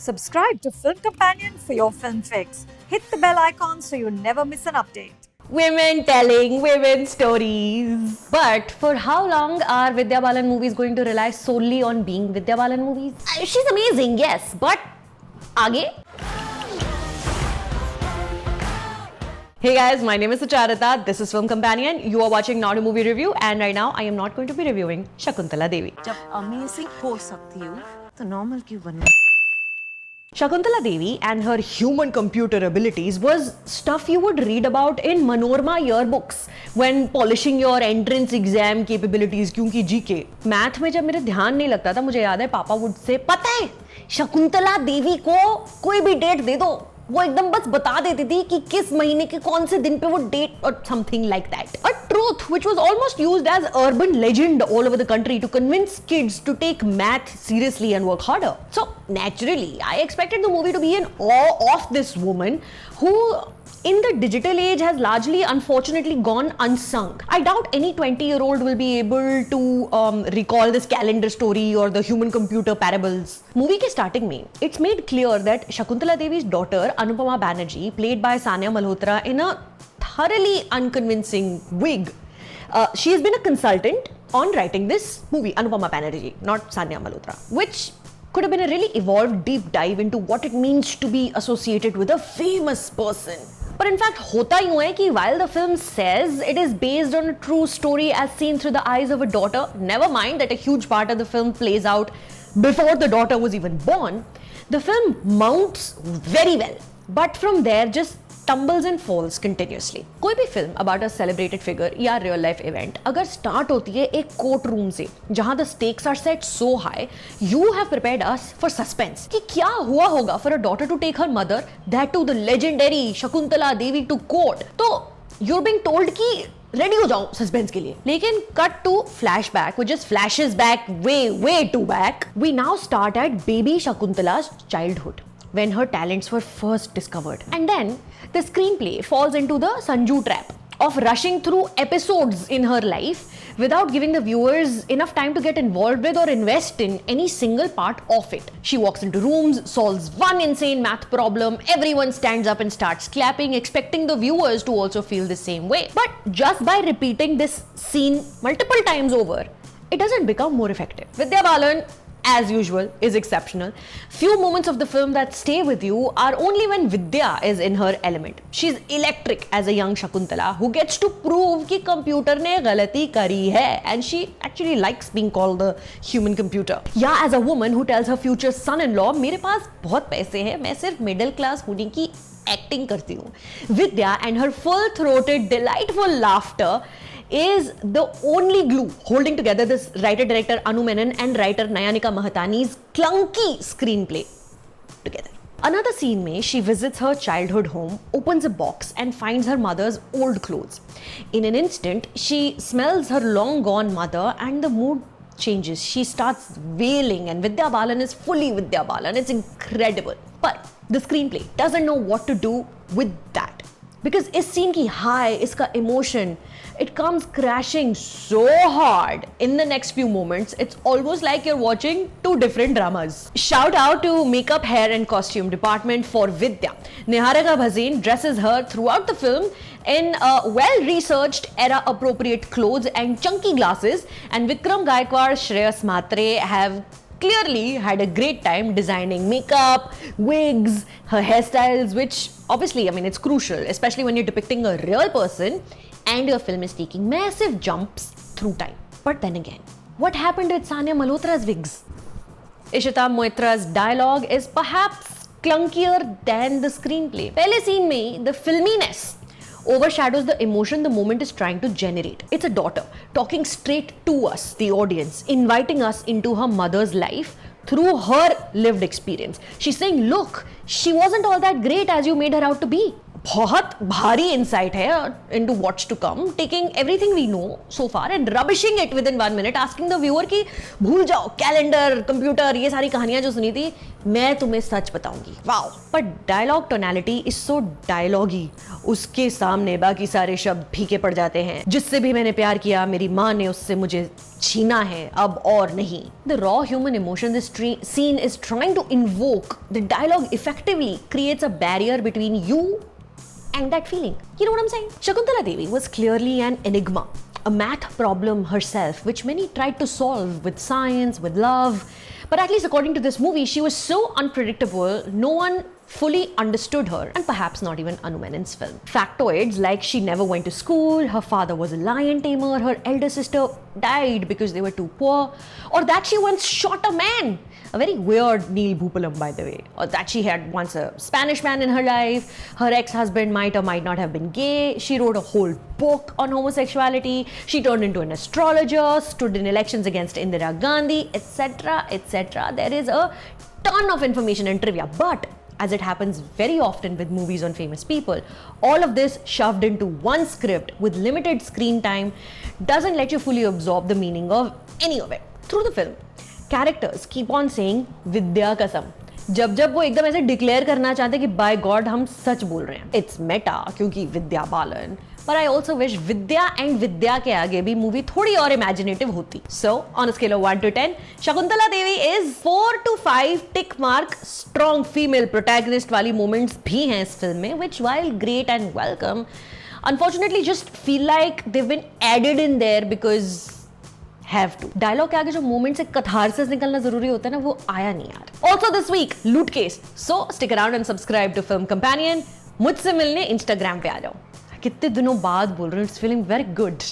Subscribe to Film Companion for your film fix. Hit the bell icon so you never miss an update. Women telling women stories. But for how long are Vidya Balan movies going to rely solely on being Vidya Balan movies? She's amazing, yes, but आगे? Hey guys, my name is Sucharita. This is Film Companion. You are watching Not a Movie Review, and right now I am not going to be reviewing Shakuntala Devi. जब amazing हो सकती हूँ तो normal क्यों बनना? Shakuntala Devi and her human computer abilities was stuff you would read about in Manorama yearbooks when polishing your entrance exam capabilities क्योंकि GK math में जब मेरे ध्यान नहीं लगता था मुझे याद है पापा वुड से पता है शकुंतला देवी को कोई भी डेट दे दो वो एकदम बस बता देती थी कि किस महीने के कौन से दिन पे वो डेट और something like that a truth which was almost used as urban legend all over the country to convince kids to take math seriously and work harder so naturally I expected the movie to be in awe of this woman who in the digital age has largely unfortunately gone unsung. I doubt any 20-year-old will be able to recall this calendar story or the human computer parables. Movie ke starting mein it's made clear that Shakuntala Devi's daughter Anupama Banerjee played by Sania Malhotra in a thoroughly unconvincing wig. She has been a consultant on writing this movie, Anupama Banerjee, not Sania Malhotra, which could have been a really evolved deep dive into what it means to be associated with a famous person. But in fact, hota यूं है कि while the film says it is based on a true story as seen through the eyes of a daughter, never mind that a huge part of the film plays out before the daughter was even born, the film mounts very well. But from there just tumbles and falls continuously. कोई भी film about a celebrated figure या real life event अगर start होती है एक court room से जहां the stakes are set so high, you have prepared us for suspense कि क्या हुआ होगा for a daughter to take her mother, that to the legendary Shakuntala Devi to court. तो you're being told कि ready हो जाओ suspense के लिए लेकिन cut to flashback which just flashes back way too back. We now start at baby Shakuntala's childhood when her talents were first discovered. And then the screenplay falls into the Sanju trap of rushing through episodes in her life without giving the viewers enough time to get involved with or invest in any single part of it. She walks into rooms, solves one insane math problem, everyone stands up and starts clapping, expecting the viewers to also feel the same way. But just by repeating this scene multiple times over, it doesn't become more effective. Vidya Balan, as usual, is exceptional. Few moments of the film that stay with you are only when Vidya is in her element. She's electric as a young Shakuntala who gets to prove कि computer ने गलती करी है and she actually likes being called the human computer. Yeah, as a woman who tells her future son-in-law मेरे पास बहुत पैसे हैं मैं सिर्फ middle class होने की acting करती हूँ. Vidya and her full-throated delightful laughter is the only glue holding together this writer-director Anu Menon and writer Nayanika Mahatani's clunky screenplay together. Another scene mein she visits her childhood home, opens a box and finds her mother's old clothes. In an instant, she smells her long gone mother and the mood changes. She starts wailing and Vidya Balan is fully Vidya Balan. It's incredible. But the screenplay doesn't know what to do with that. Because इस scene की high, इसका emotion, it comes crashing so hard in the next few moments, it's almost like you're watching two different dramas. Shout out to makeup, hair and costume department for Vidya. Niharika Bhasin dresses her throughout the film in well-researched era-appropriate clothes and chunky glasses, and Vikram Gaikwad, Shreyas Mhatre have clearly had a great time designing makeup, wigs, her hairstyles, which obviously, I mean, it's crucial, especially when you're depicting a real person and your film is taking massive jumps through time. But then again, what happened with Sania Malhotra's wigs? Ishita Moitra's dialogue is perhaps clunkier than the screenplay. Pehle scene mein, the filminess overshadows the emotion the moment is trying to generate. It's a daughter talking straight to us, the audience, inviting us into her mother's life through her lived experience. She's saying, look, she wasn't all that great as you made her out to be. बहुत भारी insight है into what's to come, taking everything we know so far and rubbishing it with in 1 minute, asking the viewer कि भूल जाओ calendar, computer, ये सारी कहानियां जो सुनी थी, मैं तुम्हें सच बताऊंगी. वाओ. पर डायलॉग टोनैलिटी इज सो डायलॉगी, उसके सामने बाकी सारे शब्द फीके पड़ जाते हैं. जिससे भी मैंने प्यार किया, मेरी माँ ने उससे मुझे छीना है, अब और नहीं. The raw human emotion this scene is trying to invoke, the dialogue effectively creates a barrier between you and that feeling. You know what I'm saying? Shakuntala Devi was clearly an enigma, a math problem herself, which many tried to solve with science, with love. But at least according to this movie, she was so unpredictable, no one fully understood her, and perhaps not even Anu Menon's film. Factoids like she never went to school, her father was a lion tamer, her elder sister died because they were too poor, or that she once shot a man. A very weird Neil Bhupalam, by the way. Or that she had once a Spanish man in her life, her ex-husband might or might not have been gay, she wrote a whole book on homosexuality, she turned into an astrologer, stood in elections against Indira Gandhi, etc., etc. There is a ton of information and trivia, but as it happens very often with movies on famous people, all of this shoved into one script with limited screen time doesn't let you fully absorb the meaning of any of it. Through the film, characters keep on saying Vidya Kasam. जब वो एकदम ऐसे declare करना चाहते कि bye God हम सच बोल रहे हैं. इट्स मेटा क्योंकि विद्या बालन, पर I also wish Vidya and Vidya के आगे भी मूवी थोड़ी और इमेजिनेटिव होती. So on a scale of 1 to 10, Shakuntala Devi is 4 to 5 tick mark. Strong female protagonist वाली मोमेंट्स भी हैं इस फिल्म में, which while great and welcome, unfortunately just feel like they've been added in there because have to. Dialogue के आगे जो moment से catharsis निकलना जरूरी होता है ना, वो आया नहीं यार. Also this week Lootcase, so stick around and subscribe to film companion. मुझसे मिलने इंस्टाग्राम पे आ जाओ. कितने दिनों बाद बोल रहे हूँ, इट्स फीलिंग वेरी गुड.